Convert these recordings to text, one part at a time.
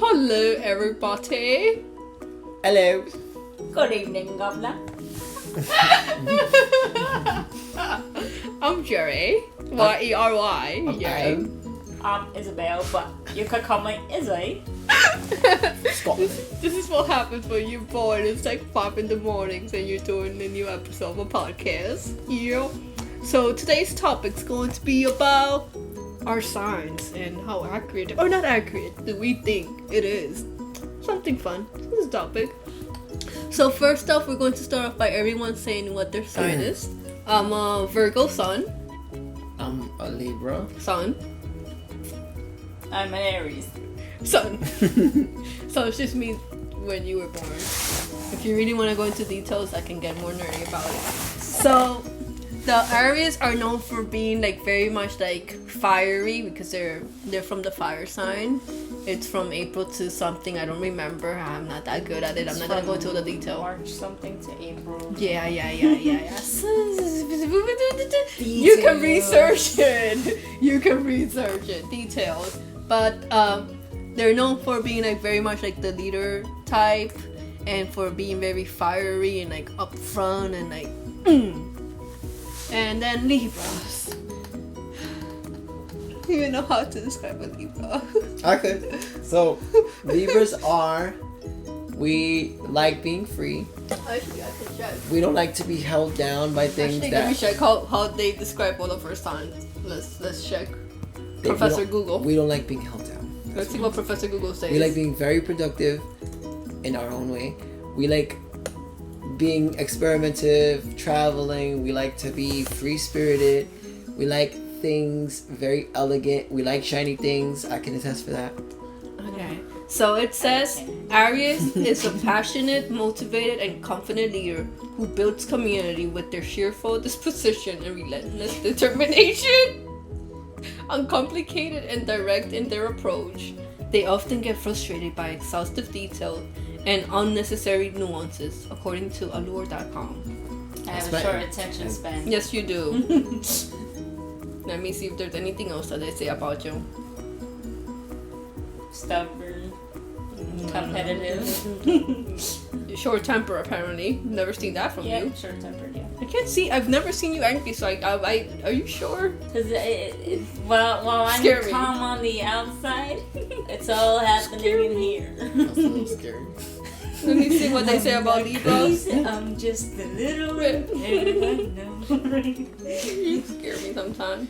Hello, everybody. Hello. Good evening, Governor. I'm Jerry. Y-E-R-Y. Jerry. I'm Isabel, but you could call me Izzy. This is what happens when you're born. It's like 5 in the mornings and you're doing a new episode of a podcast. Yeah. So today's topic's going to be about our signs and how accurate or not accurate do we think it is. Something fun. This is a topic. So first off, we're going to start off by everyone saying what their sign is. I'm a Virgo sun. I'm a Libra. Sun. I'm an Aries. Sun. So it's just me when you were born. If you really want to go into details, I can get more nerdy about it. So the Aries are known for being like very much like fiery because they're from the fire sign. It's from April to something, I don't remember. I'm not that good at it. I'm not gonna go into the detail. March something to April. Yeah. You can research it. You can research it. Details. But they're known for being like very much like the leader type and for being very fiery and like upfront and like And then Libras. I don't even know how to describe a Libra. Okay. So, Libras we like being free. Actually, I can check. We don't like to be held down by things Actually, that... let me check how they describe all of our signs. Let's check. Professor Google. We don't like being held down. Let's see what Professor Google says. We like being very productive in our own way. We like being experimentative, traveling. We like to be free-spirited. We like things very elegant. We like shiny things. I can attest for that. Okay. So it says Aries is a passionate, motivated, and confident leader who builds community with their cheerful disposition and relentless determination. Uncomplicated and direct in their approach, they often get frustrated by exhaustive detail and unnecessary nuances, according to Allure.com. I have a short attention span. Yes, you do. Let me see if there's anything else that they say about you. Stubborn. Competitive. Short temper, apparently. Never seen that from you. Short tempered, yeah. I can't see. I've never seen you angry, so I are you sure? Because while I'm calm on the outside, it's all happening in here. That's a little scary. Let me see what they say about Libras. I'm just a little bit. You scare me sometimes.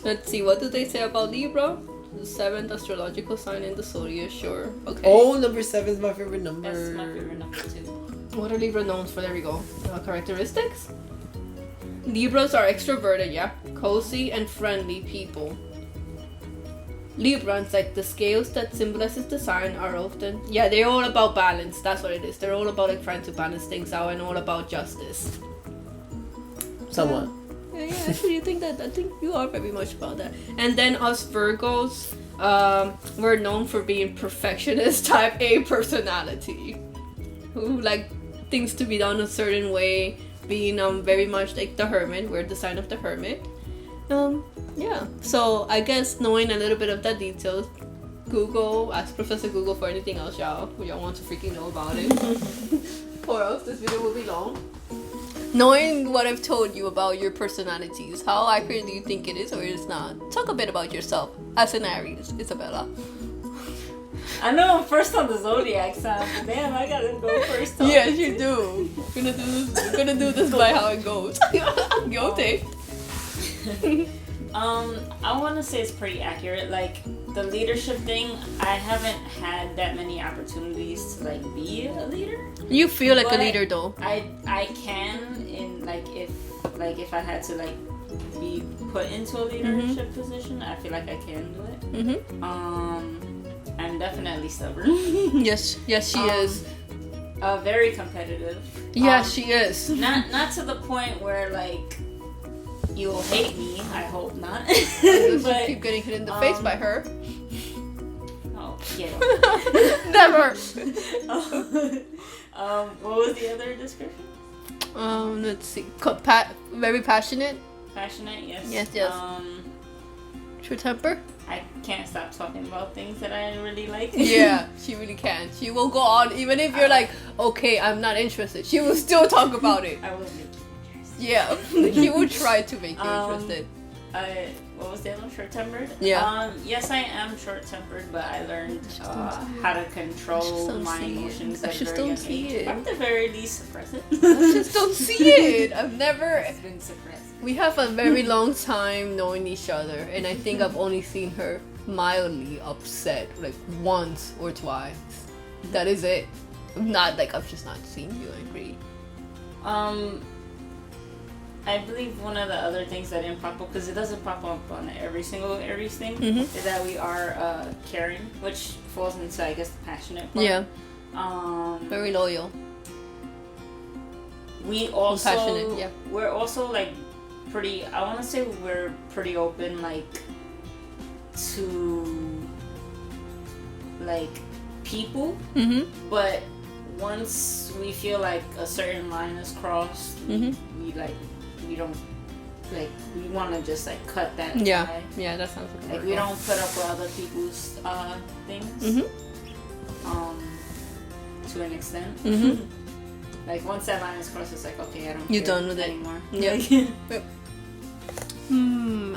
Let's see, what do they say about Libra? The 7th astrological sign in the zodiac, sure. Okay. Oh, number 7 is my favorite number. That's my favorite number too. What are Libra known for? There we go. Characteristics? Libras are extroverted, yeah. Cozy and friendly people. Librans, like the scales that symbolizes the sign, are often... Yeah, they're all about balance. That's what it is. They're all about like trying to balance things out and all about justice. Somewhat. Yeah, actually, I think you are very much about that. And then us Virgos, we're known for being perfectionist type A personality, who like things to be done a certain way, being very much like the Hermit. We're the sign of the Hermit. Yeah. So I guess knowing a little bit of that details, ask Professor Google for anything else, y'all want to freaking know about it, or else this video will be long. Knowing what I've told you about your personalities, how accurate do you think it is or it's not? Talk a bit about yourself as an Aries, Isabella. I know I'm first on the zodiac sign, but damn, I gotta go first. Yes, you do. We're gonna do this by how it goes. Guilty. I want to say it's pretty accurate. Like the leadership thing, I haven't had that many opportunities to like be a leader. You feel like a leader though. I can in like if I had to like be put into a leadership position, I feel like I can do it. I'm definitely stubborn. Yes, she is. Very competitive. Yes, she is. Not to the point where like you'll hate me. I hope not. But you keep getting hit in the face by her. Oh, get Never. What was the other description? Let's see. Very passionate. Passionate, yes. Yes. Short temper? I can't stop talking about things that I really like. Yeah, she really can. She will go on even if you're like, okay, I'm not interested. She will still talk about it. I will make you interested. Yeah, she will try to make you interested. What was the other one? Short-tempered? Yeah. Yes, I am short-tempered, but I learned how to control my emotions at a very young age. At the very least, suppress it. I just don't see it. I've never... It's been suppressed. We have a very long time knowing each other, and I think I've only seen her mildly upset, like once or twice. That is it. Not like I've just not seen you angry. I believe one of the other things that didn't pop up, because it doesn't pop up on every single Aries thing, is that we are caring, which falls into, I guess, the passionate part. Yeah. Very Very loyal. We also, Compassionate, yeah. We're also like pretty, I want to say we're pretty open, like, to like people, but once we feel like a certain line is crossed, we don't, like, we want to just like cut that tie. Yeah, that sounds like we don't put up with other people's things to an extent. Like once that line is crossed, it's like, okay, I don't You're care done with anymore. Yep.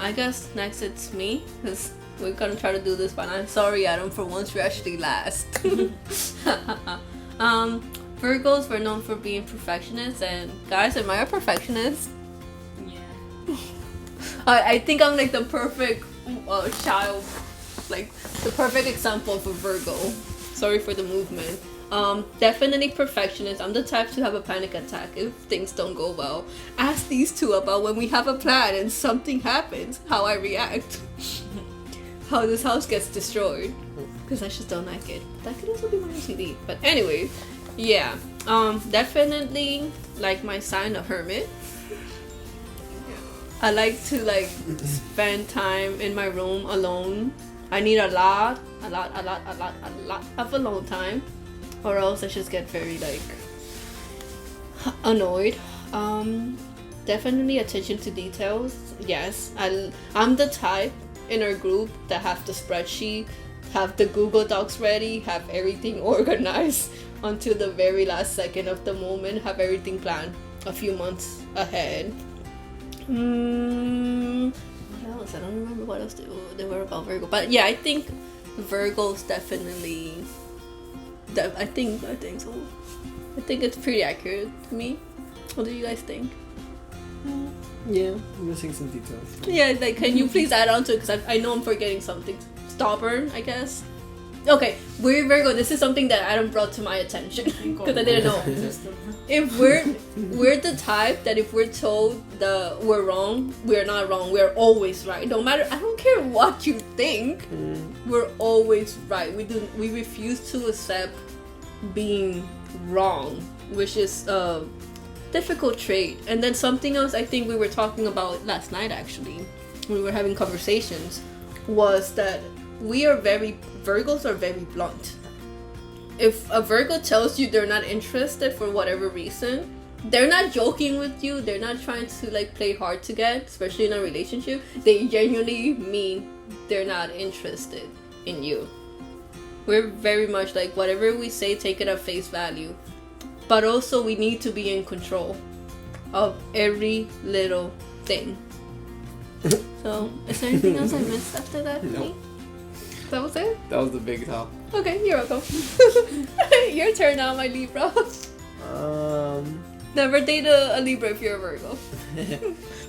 I guess next it's me, because we're gonna try to do this, but I'm sorry, Adam, for once you're actually last. Virgos were known for being perfectionists, and guys, am I a perfectionist? Yeah. I think I'm like the perfect child, like the perfect example of a Virgo. Sorry for the movement. Definitely perfectionist. I'm the type to have a panic attack if things don't go well. Ask these two about when we have a plan and something happens, how I react. How this house gets destroyed. Because I just don't like it. That could also be my OCD. But anyway, yeah. Definitely like my sign, a hermit. I like to like spend time in my room alone. I need a lot of alone time, or else I just get very like annoyed. Definitely attention to details. Yes, I'm the type in our group that have the spreadsheet, have the Google Docs ready, have everything organized until the very last second of the moment, have everything planned a few months ahead. What else? I don't remember what else they were about Virgo. But yeah, I think Virgos definitely... I think so. I think it's pretty accurate to me. What do you guys think? Yeah, I'm missing some details. Yeah, like, can you please add on to it? Because I know I'm forgetting something. Stubborn, I guess. Okay, we're Virgo. This is something that Adam brought to my attention because I didn't know. If we're the type that if we're told that we're wrong, we're not wrong. We're always right. No matter, I don't care what you think. We're always right. We refuse to accept being wrong, which is a difficult trait. And then something else I think we were talking about last night, actually, when we were having conversations, was that Virgos are very blunt. If a Virgo tells you they're not interested for whatever reason, they're not joking with you, they're not trying to like play hard to get, especially in a relationship. They genuinely mean they're not interested in you. We're very much like, whatever we say, take it at face value. But also we need to be in control of every little thing. So, is there anything else I missed after that? No. That was it? That was the big top. Okay, you're welcome. Your turn now, my Libra. Never date a Libra if you're a Virgo.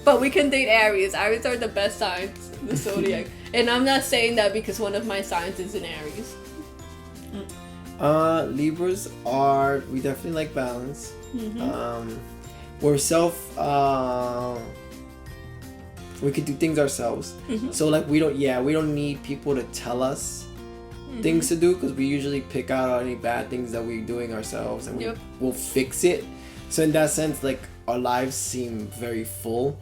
But we can date Aries. Aries are the best signs in the zodiac. And I'm not saying that because one of my signs is in Aries. Libras we definitely like balance. We're we could do things ourselves. So like we don't need people to tell us things to do, because we usually pick out any bad things that we're doing ourselves and we'll fix it. So in that sense, like, our lives seem very full,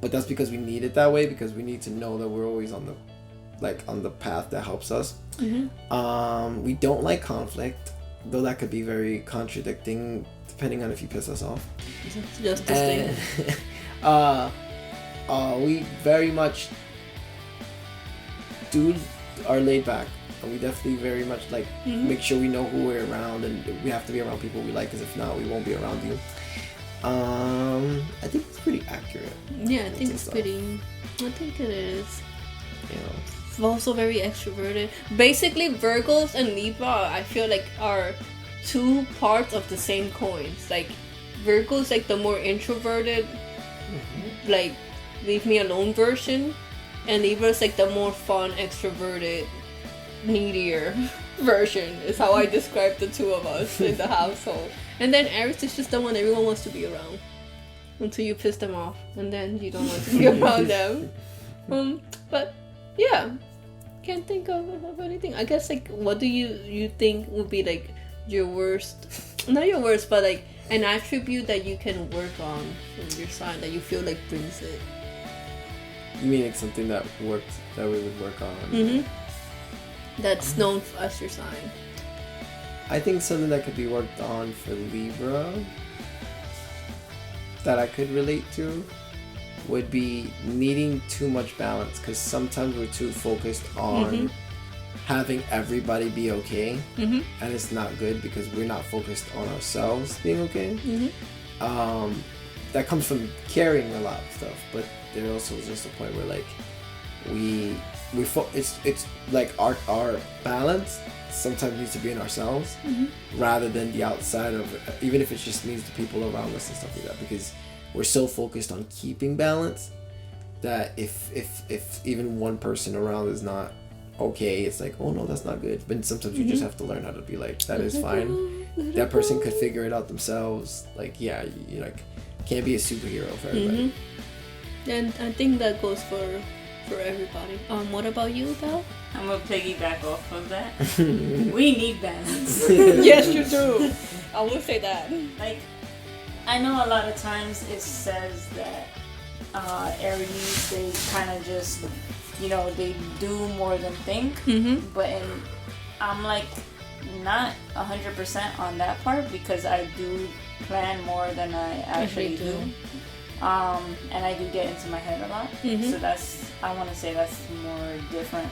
but that's because we need it that way, because we need to know that we're always on the path that helps us. We don't like conflict, though that could be very contradicting depending on if you piss us off. Just this thing. We very much are laid back, and we definitely very much like make sure we know who we're around, and we have to be around people we like, because if not, we won't be around you. I think it's pretty accurate. Yeah, I think it's pretty. I think it is. Yeah. It's also very extroverted. Basically, Virgos and Libra, I feel like are two parts of the same coins. Like Virgo's like the more introverted, like leave me alone version, and Libra's like the more fun, extroverted, needier version. Is how I describe the two of us in the household. And then Aries is just the one everyone wants to be around until you piss them off, and then you don't want to be around them. But yeah, can't think of anything. I guess like, what do you think would be like your worst? Not your worst, but like an attribute that you can work on from your sign that you feel like brings it. You mean like something that we would work on? That's known as your sign. I think something that could be worked on for Libra that I could relate to would be needing too much balance, because sometimes we're too focused on having everybody be okay, and it's not good because we're not focused on ourselves being okay. That comes from carrying a lot of stuff, but there also is just a point where like it's like our balance sometimes needs to be in ourselves rather than the outside of it, even if it just means the people around us and stuff like that, because we're so focused on keeping balance that if even one person around is not okay, it's like, oh no, that's not good. But sometimes you just have to learn how to be like, that is fine, that person could figure it out themselves. Like, yeah, you like can't be a superhero for everybody. And I think that goes for everybody. What about you, Belle? I'm gonna piggyback off of that. We need balance. Yes, you do. I will say that. Like, I know a lot of times it says that Aries, they kind of just, they do more than think. But I'm like not 100% on that part, because I do plan more than I actually do. And I do get into my head a lot. So I want to say that's more different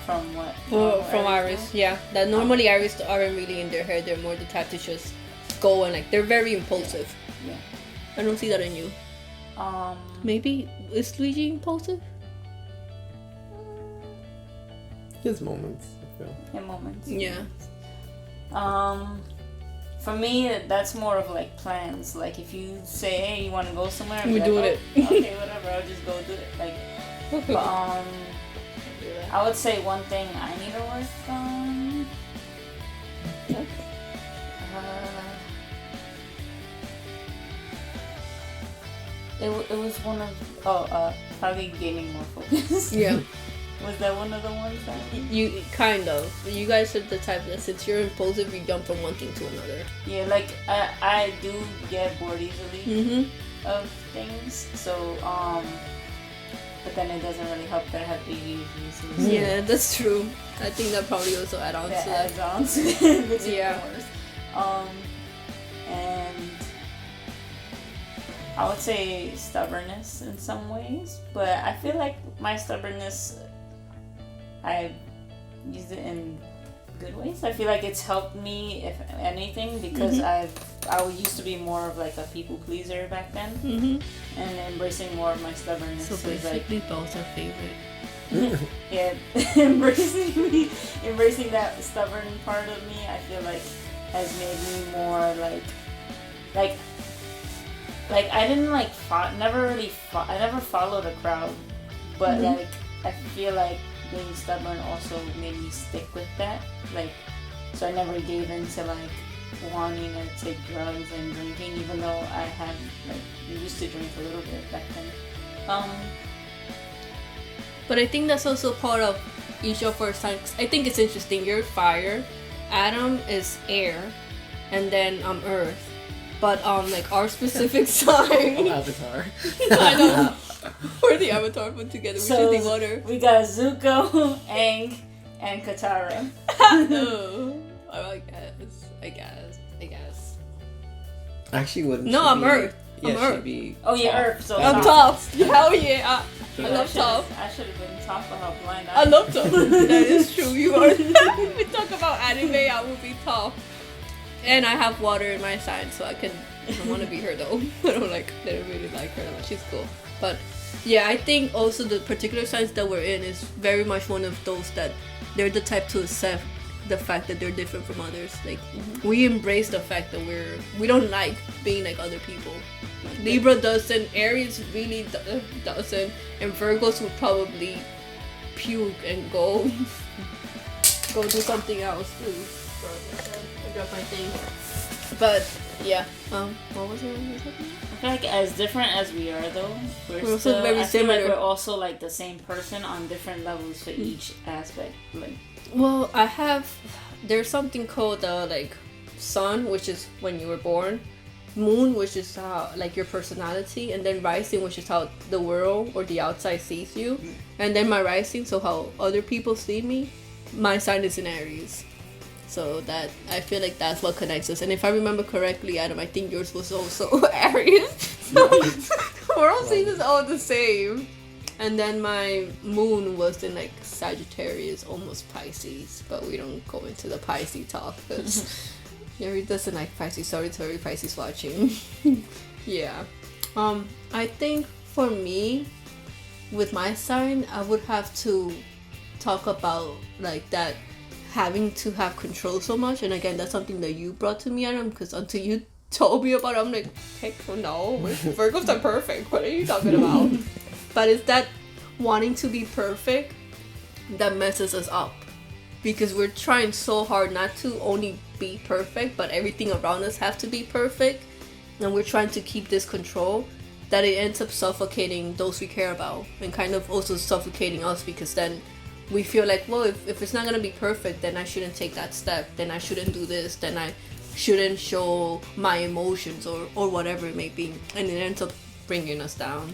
from what from Aries. Yeah, that normally Aries aren't really in their head. They're more the type to just go, and like they're very impulsive. Yeah. I don't see that in you. Maybe is Luigi impulsive? His moments, I feel. In moments. Yeah. For me, that's more of like plans. Like if you say, hey, you want to go somewhere, We do it. Okay, whatever. I'll just go do it. Like, but, I would say one thing I need to work on. It was one of probably gaining more focus. Yeah. Was that one of the ones that you kind of? You guys are the type that since you're impulsive, you jump from one thing to another. Yeah, like I do get bored easily of things. So but then it doesn't really help that I have ADHD. So Yeah, that's true. I think that probably also adds on to that. adds on to it, which Yeah. is worse. And I would say stubbornness in some ways, but I feel like my stubbornness, I've used it in good ways. I feel like it's helped me, if anything, because I used to be more of like a people pleaser back then, and embracing more of my stubbornness. So is like, basically, both are favorite. yeah, embracing that stubborn part of me, I feel like has made me more like I didn't like I never followed a crowd, but like I feel like being stubborn also made me stick with that, like, so I never gave in to like wanting to take drugs and drinking, even though I had like used to drink a little bit back then. But I think that's also part of each of our signs. I think it's interesting. You're fire, Adam is air, and then Earth. But like our specific sign. Avatar. I know. We're the Avatar put together. We So just the water. we got Zuko, Aang, and Katara. No. I guess. Actually, wouldn't No, she I'm be, Earth. Yeah, I'm she'd Earth. be. Oh yeah, Earth. So I'm tough. Hell yeah. I love top. I should have been top for how blind I love top. That is true. You are. We talk about anime, I will be top. And I have water in my sign, so I don't want to be her though. I don't really like her that much. She's cool, but yeah, I think also the particular signs that we're in is very much one of those that they're the type to accept the fact that they're different from others. Like we embrace the fact that we don't like being like other people. Libra doesn't, Aries really doesn't, and Virgos would probably puke and go do something else. Ooh, sorry, I dropped my thing. But yeah, what was it? I feel like as different as we are though, we're also still, very I feel similar. like we're also like the same person on different levels for each aspect. Like, well, there's something called like sun, which is when you were born, moon, which is how like your personality, and then rising, which is how the world or the outside sees you, and then my rising, so how other people see me. My sign is in Aries. So that I feel like that's what connects us. And if I remember correctly, Adam, I think yours was also Aries. So we're all seeing this all the same. And then my moon was in like Sagittarius, almost Pisces, but we don't go into the Pisces talk because Yuri doesn't like Pisces. Sorry to every Pisces watching. Yeah. I think for me, with my sign, I would have to talk about like that. Having to have control so much, and again, that's something that you brought to me, Adam, because until you told me about it, I'm like, heck no, Virgos are perfect. What are you talking about? But it's that wanting to be perfect that messes us up, because we're trying so hard not to only be perfect, but everything around us have to be perfect, and we're trying to keep this control that it ends up suffocating those we care about, and kind of also suffocating us, because then we feel like, well, if it's not gonna be perfect, then I shouldn't take that step, then I shouldn't do this, then I shouldn't show my emotions or whatever it may be, and it ends up bringing us down.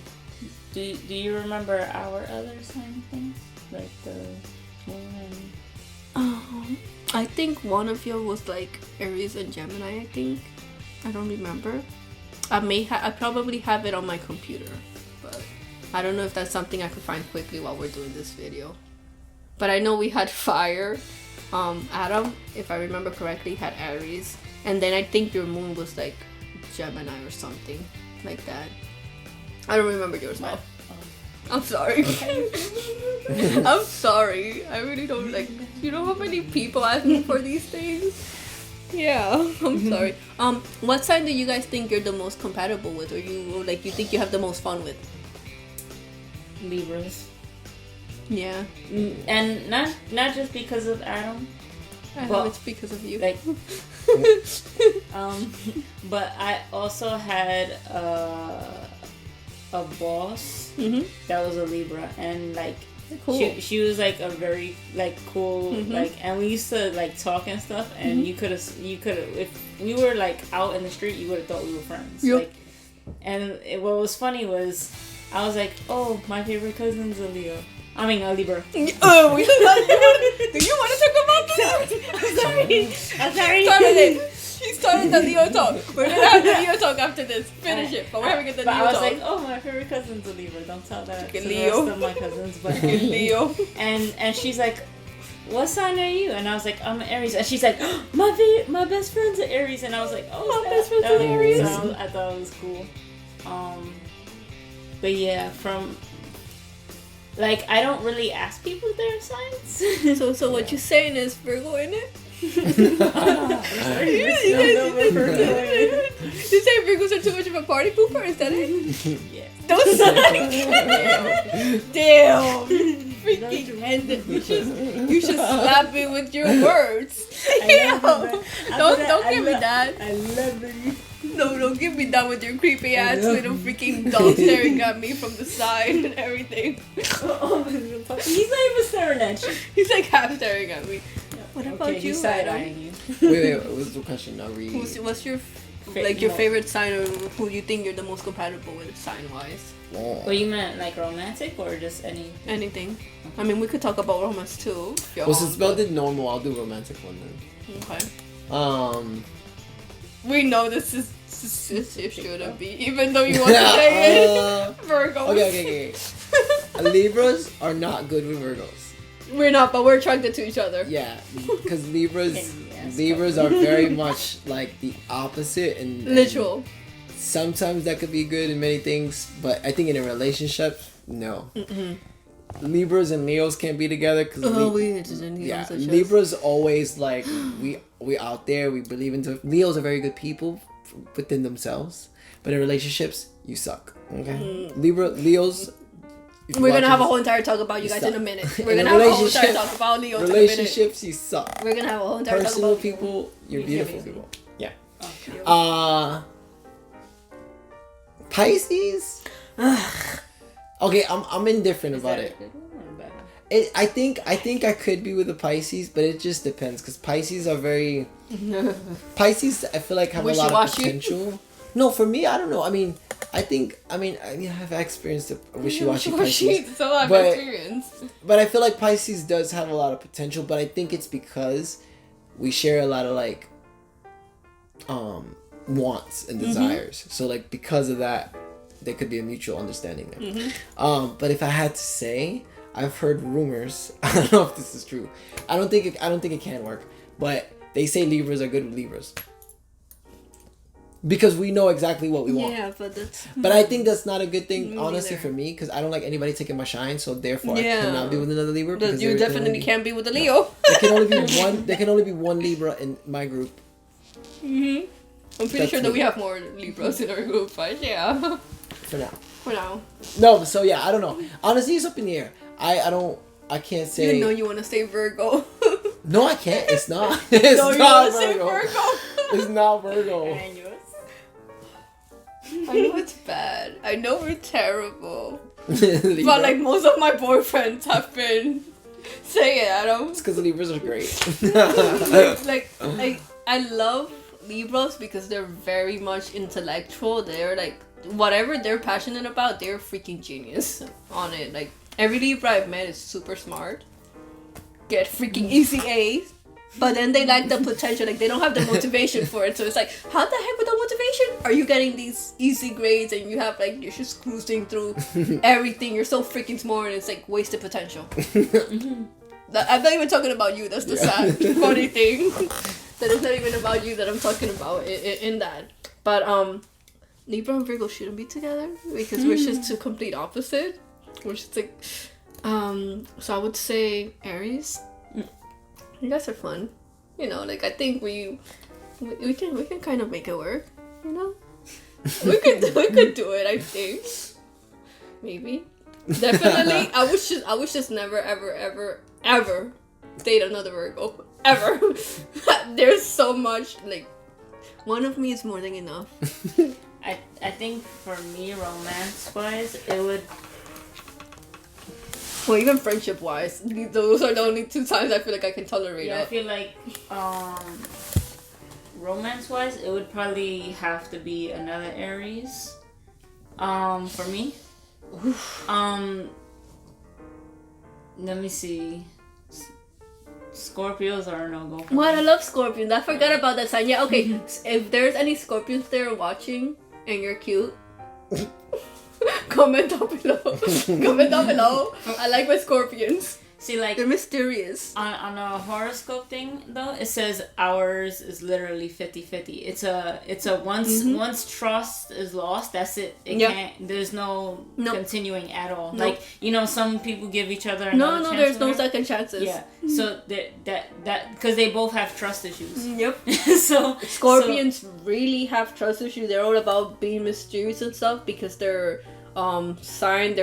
do you remember our other sign things, like the moon and... I think one of you was like Aries and Gemini. I think I don't remember. I probably have it on my computer, but I don't know if that's something I could find quickly while we're doing this video. But I know we had fire. Adam, if I remember correctly, had Aries. And then I think your moon was like Gemini or something like that. I don't remember yours now. I'm sorry. I'm sorry. I really don't like... You know how many people ask me for these things? Yeah, I'm sorry. What sign do you guys think you're the most compatible with, or you think you have the most fun with? Libras. Yeah. And not just because of Adam. I hope it's because of you. Like, but I also had a boss that was a Libra, and like cool. she was like a very like cool like, and we used to like talk and stuff, and you could have if we were like out in the street, you would have thought we were friends. Yep. Like, and what was funny was I was like, oh, my favorite cousin's a Leo. I mean, a Libra. Do you want to talk about that? I'm sorry. He started the Leo talk. We're gonna have the Leo talk after this. Finish it, but we're having the Leo talk. I was like, oh, my favorite cousin's a Libra. Don't tell that to the rest of my cousins, but Leo. And she's like, what sign are you? And I was like, I'm an Aries. And she's like, oh, my best friend's an Aries. And I was like, oh, my best friend's an Aries. So I thought it was cool. But yeah, from... Like, I don't really ask people their signs. So what you're saying is Virgo in it? You say Virgos are too much of a party pooper? Is that it? Yeah. Don't say Damn. Freaking end it. You should slap me with your words. Don't give me that. I love it. No, don't give me that with your creepy ass little freaking dog staring at me from the side and everything. He's not even staring at you. He's like half staring at me. What about you, Adam? Wait, what was the question? Now read. What's your your favorite sign, or who you think you're the most compatible with sign wise? Well, you meant like romantic or just anything? I mean, we could talk about romance too. Well, since Belle did normal, I'll do romantic one then. Okay. We know this shouldn't be, even though you want to say it. Virgo. Okay. Libras are not good with Virgos. We're not, but we're attracted to each other. Yeah, because Libras are very much like the opposite and Literal. Sometimes that could be good in many things, but I think in a relationship, no. Mm-mm. Libras and Leos can't be together because Libras always like we out there, we believe into Leos are very good people within themselves, but in relationships you suck. Okay, Leos. We're gonna have a whole entire talk about you guys in a minute. We're gonna have a whole entire talk about Leos in a minute. Relationships you suck. We're gonna have a whole entire personal talk about people. You're beautiful people. Yeah. Pisces. Okay, I'm indifferent about it. I think I could be with the Pisces, but it just depends because Pisces are very Pisces. I feel like have a lot of potential. No, for me, I don't know. I mean, I've experienced a wishy-washy Pisces, so I've experienced. But I feel like Pisces does have a lot of potential. But I think it's because we share a lot of like wants and desires. So like because of that, there could be a mutual understanding there. But if I had to say, I've heard rumors. I don't know if this is true. I don't think it can work. But they say Libras are good with Libras because we know exactly what we want. Yeah, but that's. But I think that's not a good thing, honestly, for me, because I don't like anybody taking my shine. So therefore, I cannot be with another Libra. Because you definitely can't be with a Leo. There can only be one. There can only be one Libra in my group. I'm pretty sure that we have more Libras in our group, but yeah. For now. No, so yeah, I don't know. Honestly, it's up in the air. I can't say. You know you want to say Virgo. No, I can't. It's not. It's no, not you Virgo. Say Virgo. It's not Virgo. I know it's bad. I know we're terrible. But like most of my boyfriends have been saying it, Adam. It's because Libras are great. I love Libras because they're very much intellectual. They're like whatever they're passionate about, they're freaking genius on it. Like every Libra I've met is super smart, get freaking easy A's, but then they lack the potential. Like they don't have the motivation for it. So it's like, how the heck with the motivation are you getting these easy grades and you have like you're just cruising through everything? You're so freaking smart and it's like wasted potential. I'm not even talking about you. That's the sad funny thing. That it's not even about you that I'm talking about in that. But Libra and Virgo shouldn't be together because we're just two complete opposite. We're just like so I would say Aries. You guys are fun. You know, like I think we can kind of make it work, you know? we could do it, I think. Maybe. Definitely. I would just never ever date another Virgo. Ever. There's so much like one of me is more than enough. I think for me, romance-wise, it would... Well, even friendship-wise, those are the only two times I feel like I can tolerate it. I feel like, romance-wise, it would probably have to be another Aries. For me. Let me see. Scorpios are a no-go for What? me. I love Scorpions. I forgot about that sign. Yeah, okay. If there's any Scorpions there watching and you're cute, comment down below. Comment down below. I like my Scorpions. See, like they're mysterious. On a horoscope thing though, it says ours is literally 50-50. It's a once trust is lost, that's it. It can't. There's no continuing at all. Like some people give each other another chance. There's no second chances. Yeah. So that because they both have trust issues. Yep. So Scorpions really have trust issues. They're all about being mysterious and stuff because their sign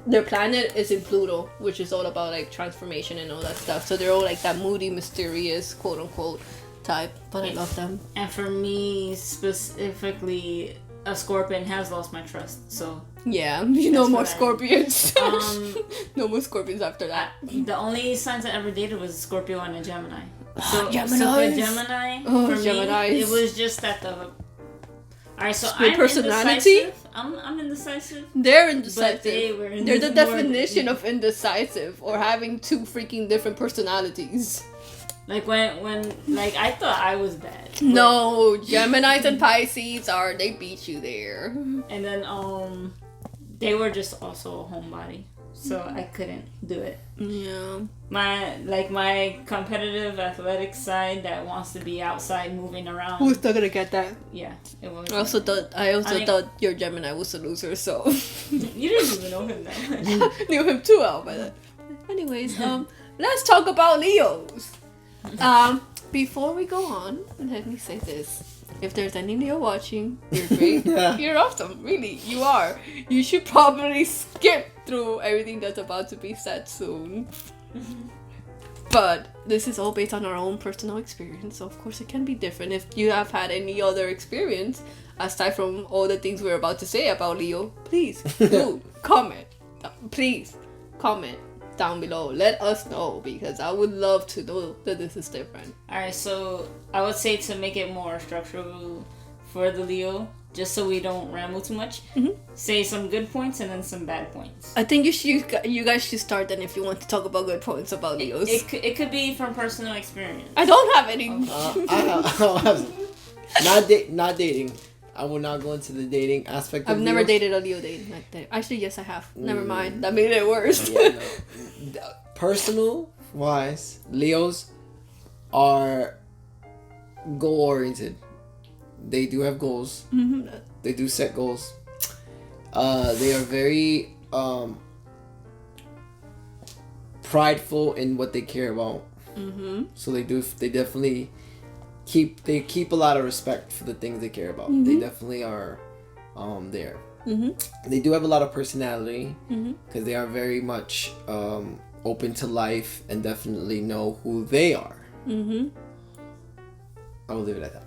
their planet is in Pluto, which is all about like transformation and all that stuff. So they're all like that moody, mysterious, quote unquote type. But I love them. And for me specifically, a Scorpion has lost my trust. So yeah, no more Scorpions. No more Scorpions after that. The only signs I ever dated was a Scorpio and a Gemini. So Geminis. So for Gemini, for me, it was just that the. Alright, so I'm personality. Indecisive. I'm indecisive. They're indecisive. But they were They're the definition of indecisive or having two freaking different personalities. Like when like I thought I was bad. No, Geminis and Pisces they beat you there. And then They were just also a homebody, so I couldn't do it. Yeah. My competitive athletic side that wants to be outside moving around. Who's not gonna get that? Yeah, it was. I also thought your Gemini was a loser, so You didn't even know him that much. knew him too well by that. Anyways, let's talk about Leos. Before we go on, let me say this. If there's any Leo watching, you're great. You're awesome. Really, you are. You should probably skip through everything that's about to be said soon. But this is all based on our own personal experience, so of course it can be different. If you have had any other experience, aside from all the things we're about to say about Leo, please do comment. Please comment down below. Let us know, because I would love to know that this is different. Alright, so I would say to make it more structural for the Leo, just so we don't ramble too much, say some good points and then some bad points. I think you guys should start then if you want to talk about good points about Leos. It could be from personal experience. I don't have any. Not dating. I will not go into the dating aspect of I've never Leos. dated a Leo date like that. Actually, yes, I have. Never mind. That made it worse. Yeah, no. Personal wise, Leos are goal oriented. They do have goals. They do set goals. They are very prideful in what they care about. So they definitely keep a lot of respect for the things they care about. They definitely are there. They do have a lot of personality because they are very much open to life and definitely know who they are. I will leave it at that.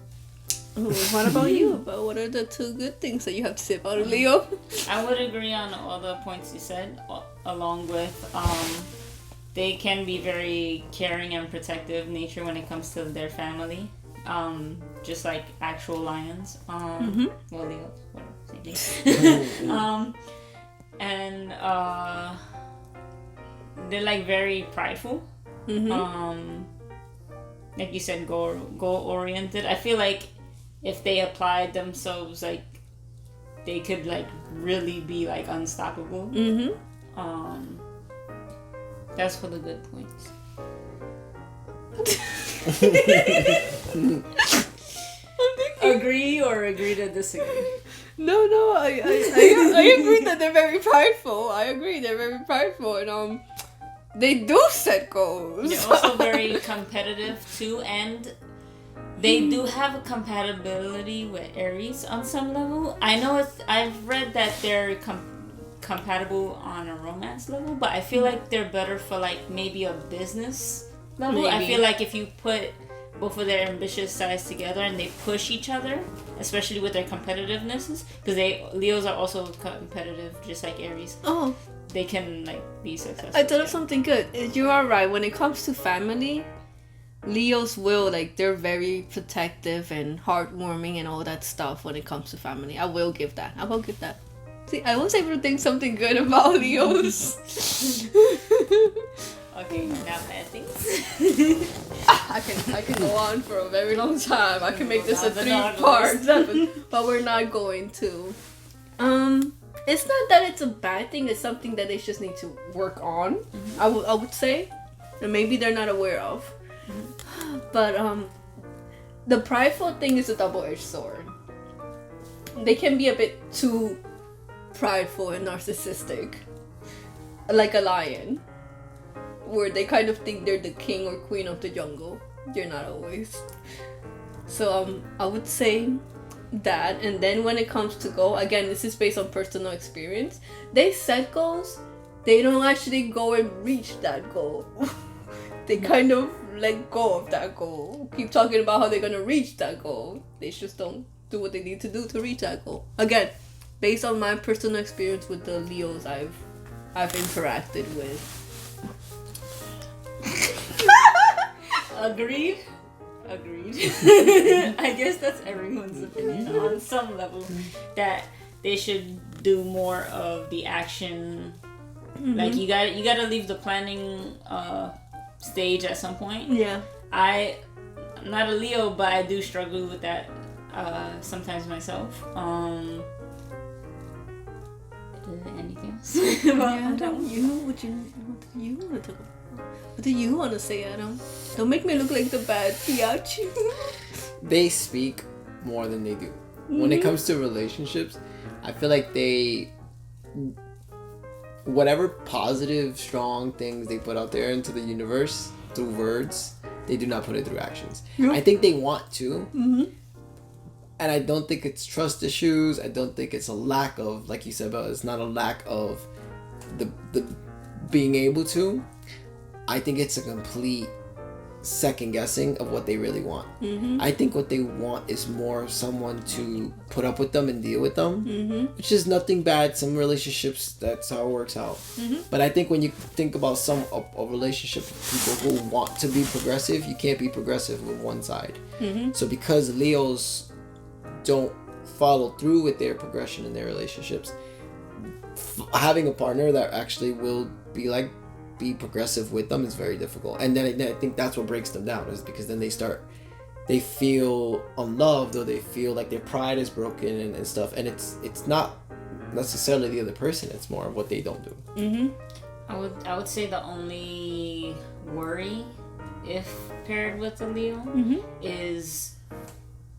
What about you? What are the two good things that you have to say about a Leo? I would agree on all the points you said, along with they can be very caring and protective nature when it comes to their family, just like actual lions. Well, Leos, whatever, same thing. And they're like very prideful. Like you said, goal oriented. I feel like if they applied themselves, like they could like really be like unstoppable. That's for the good points. Agree or agree to disagree? No, I agree that they're very prideful. I agree they're very prideful, and they do set goals. They're also very competitive too, and they do have a compatibility with Aries on some level. I know I've read that they're compatible on a romance level, but I feel like they're better for like maybe a business level. Maybe. I feel like if you put both of their ambitious sides together and they push each other, especially with their competitiveness, because Leos are also competitive, just like Aries. They can like be successful. I thought of something good. You are right. When it comes to family, Leos will they're very protective and heartwarming and all that stuff when it comes to family. I will give that. See, I was able to think something good about Leos. Okay, now bad things. I can go on for a very long time. I can make this a 3-part, but we're not going to. It's not that it's a bad thing. It's something that they just need to work on. I would say, and maybe they're not aware of. But the prideful thing is a double-edged sword. They can be a bit too prideful and narcissistic, like a lion, where they kind of think they're the king or queen of the jungle. They're not always. So I would say that. And then when it comes to goal, again, this is based on personal experience. They set goals, they don't actually go and reach that goal. They kind of let go of that goal. Keep talking about how they're gonna reach that goal. They just don't do what they need to do to reach that goal. Again, based on my personal experience with the Leos I've interacted with. Agreed. I guess that's everyone's opinion on some level, that they should do more of the action. Like you gotta leave the planning stage at some point. Yeah. I'm not a Leo, but I do struggle with that sometimes myself. Anything else. Yeah, Adam, what do you want to talk about? What do you want to say, Adam? Don't make me look like the bad biatch. They speak more than they do. When it comes to relationships, I feel like whatever positive, strong things they put out there into the universe through words, they do not put it through actions. Yep. I think they want to. And I don't think it's trust issues. I don't think it's a lack of, like you said, but it's not a lack of the being able to. I think it's a complete second guessing of what they really want. I think what they want is more someone to put up with them and deal with them, which is nothing bad. Some relationships, that's how it works out. But I think when you think about a relationship with people who want to be progressive, you can't be progressive with one side. So because Leos don't follow through with their progression in their relationships, having a partner that actually will be progressive with them is very difficult. And then I think that's what breaks them down, is because then they feel unloved, or they feel like their pride is broken and stuff, and it's not necessarily the other person, it's more of what they don't do. I would say the only worry, if paired with a Leo, is,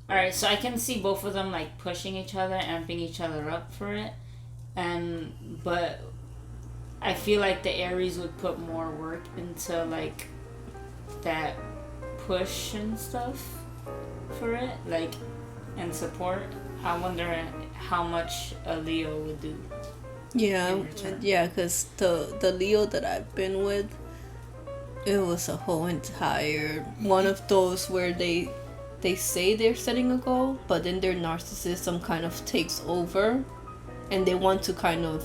alright, so I can see both of them like pushing each other, amping each other up for it, but I feel like the Aries would put more work into like that push and stuff for it, like, and support. I wonder how much a Leo would do. Yeah, because the Leo that I've been with, it was a whole entire one of those where they say they're setting a goal, but then their narcissism kind of takes over, and they want to kind of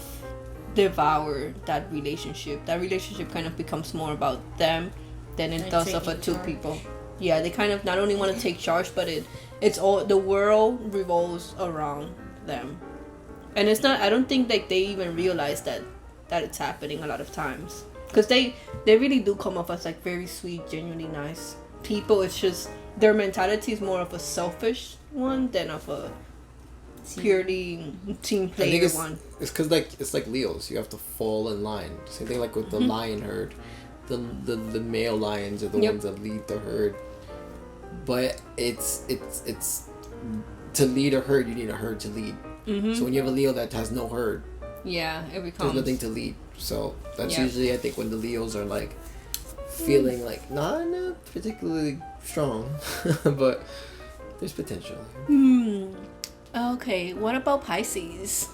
devour that relationship. That relationship kind of becomes more about them than it does of two people. Yeah, they kind of not only want to take charge, but it's all, the world revolves around them. And it's not, I don't think like they even realize that it's happening a lot of times, because they really do come off as like very sweet, genuinely nice people. It's just their mentality is more of a selfish one than of a purely team player one. It's because it's like Leos, you have to fall in line. Same thing like with the lion herd. The male lions are the ones that lead the herd. But it's to lead a herd, you need a herd to lead. So when you have a Leo that has no herd, it becomes, there's nothing to lead. So that's usually, I think, when the Leos are like feeling like not particularly strong, but there's potential. Okay, what about Pisces?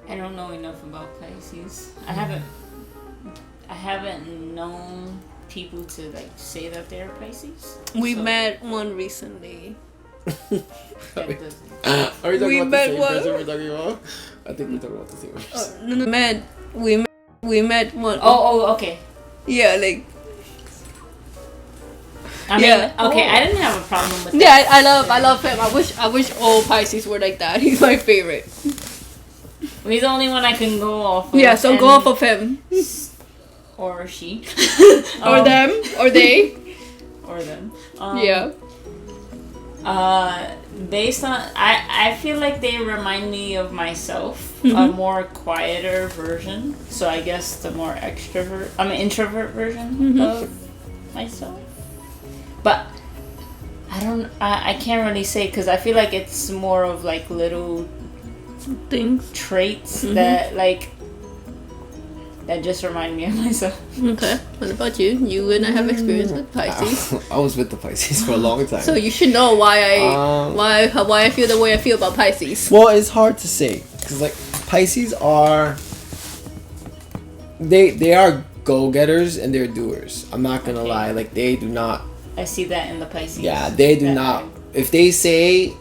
I don't know enough about Pisces. I haven't known people to like say that they're Pisces. We met one recently. Are we talking about the same person we're talking about? I think we're talking about the same person. No. We met one. Oh, okay. Yeah, like. I mean, okay, I didn't have a problem with that. Yeah, I love him. I wish all Pisces were like that. He's my favorite. He's the only one I can go off of. Yeah, so go off of him. Or she. Or them. Or they. Or them. Based on, I feel like they remind me of myself, a more quieter version. So I guess the more introvert version of myself. But I can't really say, because I feel like it's more of like little things, traits that just remind me of myself. Okay, what about you? You and I have experience with Pisces. I was with the Pisces for a long time. So you should know why I feel the way I feel about Pisces. Well, it's hard to say, because like Pisces are they are go-getters and they're doers. I'm not gonna lie, like they do not. I see that in the Pisces. Yeah, they do not. If they say,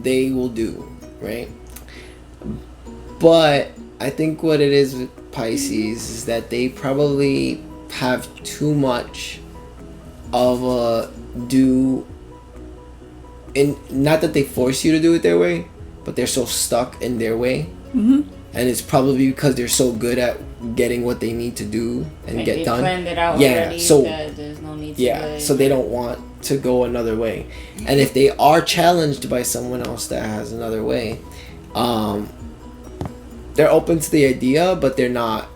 they will do, right? But I think what it is with Pisces is that they probably have too much of a do. And not that they force you to do it their way, but they're so stuck in their way. And it's probably because they're so good at getting what they need to do and get done. Planned it out already, so that there's no need to so they don't want to go another way. And if they are challenged by someone else that has another way, they're open to the idea, but they're not.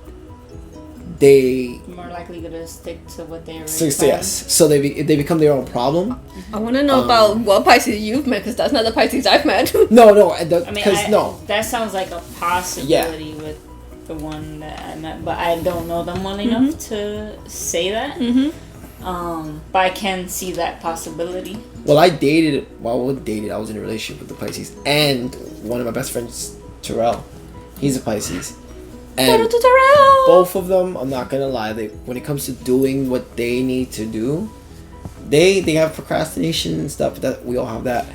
They More likely gonna stick to what they already. so they become their own problem. I want to know about what Pisces you've met, because that's not the Pisces I've met. No, That sounds like a possibility with the one that I met, but I don't know them well enough to say that. But I can see that possibility. Well, I dated. I was in a relationship with the Pisces, and one of my best friends, Terrell, he's a Pisces. And both of them, I'm not gonna lie, when it comes to doing what they need to do, they have procrastination and stuff. That we all have that,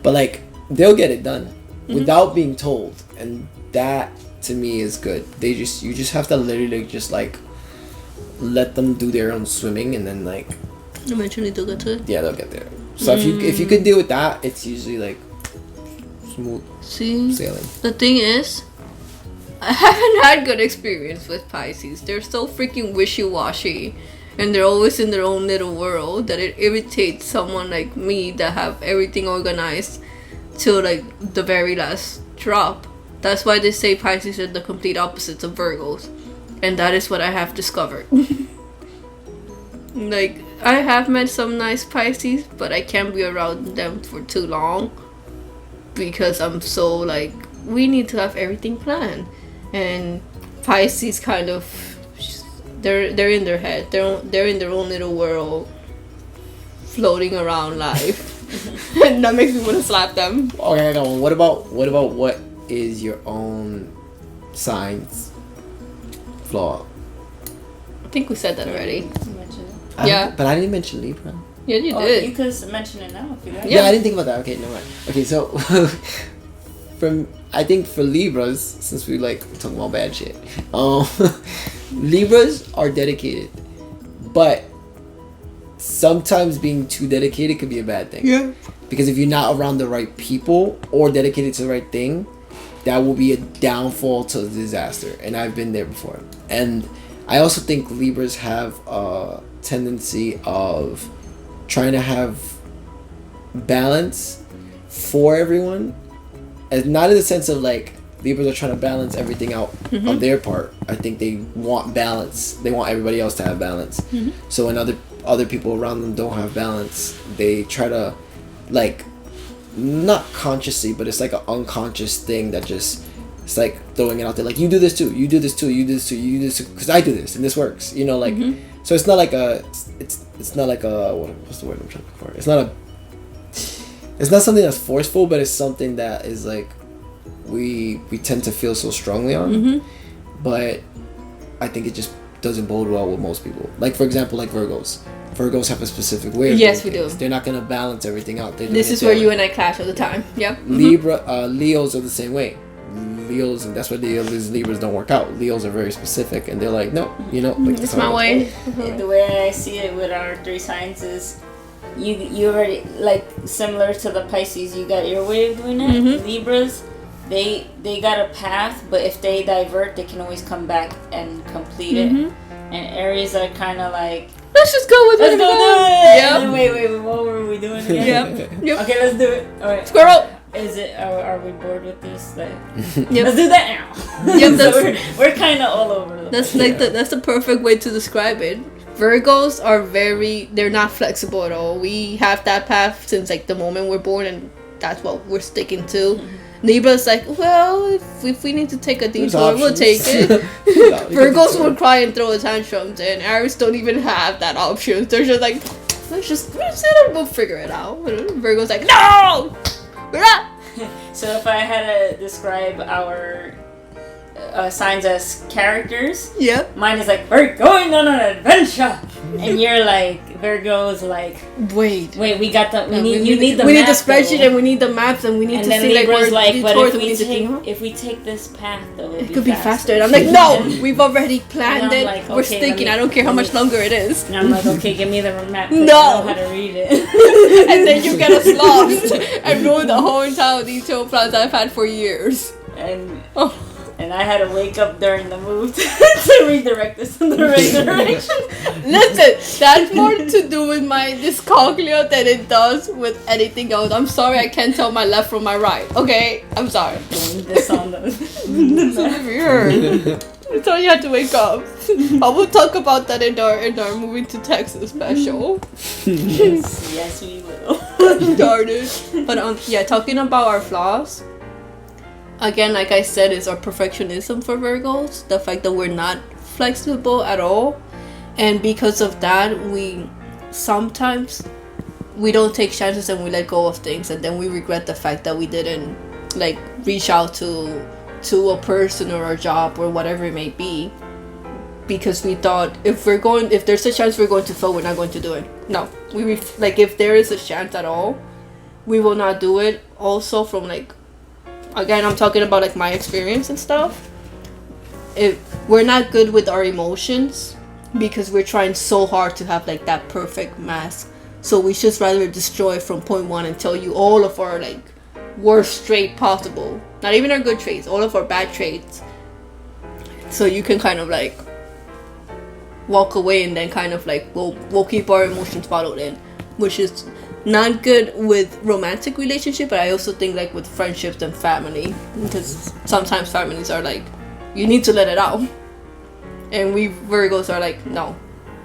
but like they'll get it done without being told, and that to me is good. You just have to literally just like let them do their own swimming, and then like eventually they'll get to it. Yeah, they'll get there. So if you can deal with that, it's usually like smooth sailing. The thing is, I haven't had good experience with Pisces. They're so freaking wishy-washy, and they're always in their own little world that it irritates someone like me that have everything organized till like the very last drop. That's why they say Pisces are the complete opposites of Virgos, and that is what I have discovered. Like, I have met some nice Pisces, but I can't be around them for too long because I'm so like, we need to have everything planned. And Pisces kind of, they're in their head. They're in their own little world, floating around life, and that makes me want to slap them. Okay, no. What about what is your own sign's flaw? I think we said that already. Yeah, but I didn't mention Libra. Yeah, you did. You could mention it now if you like. Yeah, I didn't think about that. Okay, no mind. Okay, so I think for Libras, since we like talking about bad shit, Libras are dedicated, but sometimes being too dedicated could be a bad thing. Yeah. Because if you're not around the right people or dedicated to the right thing, that will be a downfall to a disaster. And I've been there before. And I also think Libras have a tendency of trying to have balance for everyone. And not in the sense of like Libras are trying to balance everything out on their part. I think they want balance. They want everybody else to have balance. So when other people around them don't have balance, they try to, like, not consciously, but it's like an unconscious thing that just, it's like throwing it out there, like, you do this too, you do this too, you do this too, you do this too, because I do this and this works, you know, like, so it's not like a, it's not like a, what's the word I'm trying to look for? It's not something that's forceful, but it's something that is like, we tend to feel so strongly on, but I think it just doesn't bode well with most people. Like, for example, like Virgos. Virgos have a specific way of yes, doing we things. do. They're not going to balance everything out. This is where you and I clash all the time. Yep. Leos are the same way. Leos, and that's why Libras don't work out. Leos are very specific, and they're like, no, you know, like, it's my way. The way I see it with our three signs is, you already, like, similar to the Pisces, you got your way of doing it. Libras, they got a path, but if they divert, they can always come back and complete it. And Aries are kind of like, let's just go with it. Let's go do it. Yep. Wait, what were we doing again? Yep. Okay, let's do it. All right. Squirrel. Is it? Are we bored with this? Like, Yep. let's do that now. Yep, So we're kind of all over the That's place. like that's the perfect way to describe it. Virgos are they're not flexible at all. We have that path since like the moment we're born, and that's what we're sticking to. Libra's like, well, if we need to take a detour, we'll take it. Virgos would cry and throw tantrums, and Aries don't even have that option. They're just like, let's sit and we'll figure it out. Virgo's like, no, we're not. So if I had to describe our signs as characters, mine is like, we're going on an adventure, and you're like, Virgo's like, wait, we got the we need the spreadsheet, and we need the maps, and we need to see Libra's like, but if we take this path though, it could be faster. And I'm like, no, we've already planned it. Like, we're sticking. I don't care how much longer it is. And I'm like, okay, give me the map. No, I know how to read it. And then you get us lost and ruin the whole entire detailed plans I've had for years. And And I had to wake up during the move to redirect this in the right direction. Listen, that's more to do with my dyscalculia than it does with anything else. I'm sorry I can't tell my left from my right. Okay? I'm sorry. This on the This is weird. I thought you had to wake up. I will talk about that in our moving to Texas special. yes, we will. Darn it. But yeah, talking about our flaws. Again, like I said, is our perfectionism for Virgos. The fact that we're not flexible at all. And because of that, we sometimes we don't take chances and we let go of things, and then we regret the fact that we didn't like reach out to a person or a job or whatever it may be, because we thought if there's a chance we're going to fail, we're not going to do it. No, like if there is a chance at all, we will not do it. Also, from like, again, I'm talking about like my experience and stuff. If we're not good with our emotions because we're trying so hard to have like that perfect mask, so we just rather destroy from point one and tell you all of our like worst trait possible, not even our good traits, all of our bad traits, so you can kind of like walk away, and then kind of like we'll keep our emotions bottled in, which is not good with romantic relationship, but I also think like with friendships and family, because sometimes families are like, you need to let it out, and we Virgos are like, no,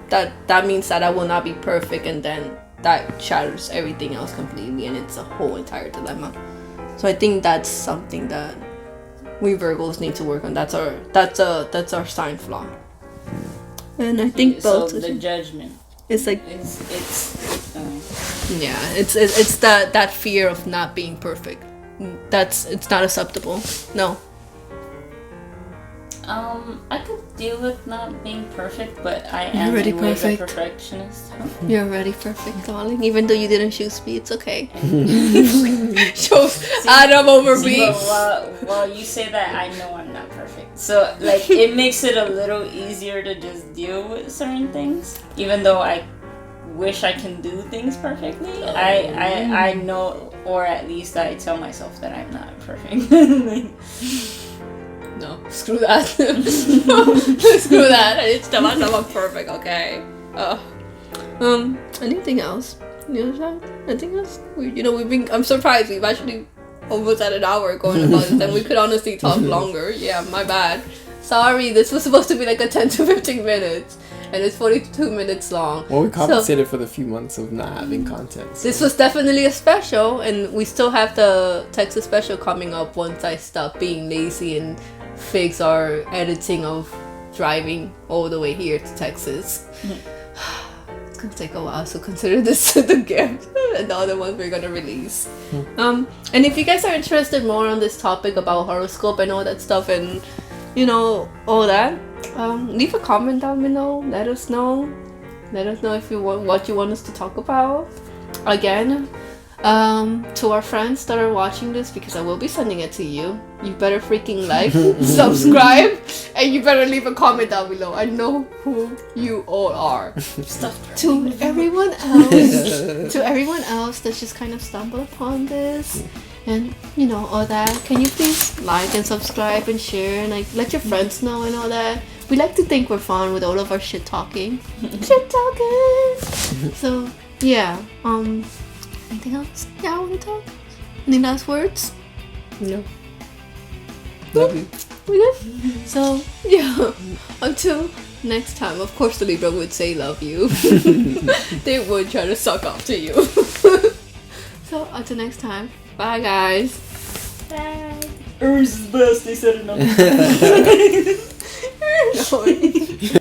that means that I will not be perfect, and then that shatters everything else completely, and it's a whole entire dilemma. So I think that's something that we Virgos need to work on. That's our sign flaw. And I think both. So the judgment. It's like it's yeah, it's that fear of not being perfect. It's not acceptable. No. I could deal with not being perfect, but I am already anyways a perfect. perfectionist. You're already perfect, darling. Even though you didn't choose me, it's okay. Shows Adam over me. While you say that, I know I'm not perfect. So like it makes it a little easier to just deal with certain things, even though I wish I can do things perfectly. I know, or at least I tell myself that I'm not perfect. No, screw that. Screw that. I need to tell myself I'm perfect, okay? Anything else? Anything else? I'm surprised we've actually almost at an hour going about this, and we could honestly talk longer. Yeah, my bad. Sorry, this was supposed to be like a 10 to 15 minutes, and it's 42 minutes long. Well, we compensated for the few months of not having content. So. This was definitely a special, and we still have the Texas special coming up once I stop being lazy and fix our editing of driving all the way here to Texas. It's gonna take a while, so consider this the gift and the other ones we're gonna release. And if you guys are interested more on this topic about horoscope and all that stuff, and all that, leave a comment down below. Let us know if you want what you want us to talk about. Again, to our friends that are watching this, because I will be sending it to you, you better freaking like, subscribe, and you better leave a comment down below. I know who you all are. To everyone else that just kind of stumbled upon this and all that, can you please like and subscribe and share and like let your friends know and all that. We like to think we're fun with all of our shit talking. So yeah, anything else? Yeah, I want to talk. Any last words? No. Love you. We good? So, yeah. Until next time. Of course the Libra would say love you. They would try to suck up to you. So, until next time. Bye, guys. Bye. Ernst is the best. They said it. No.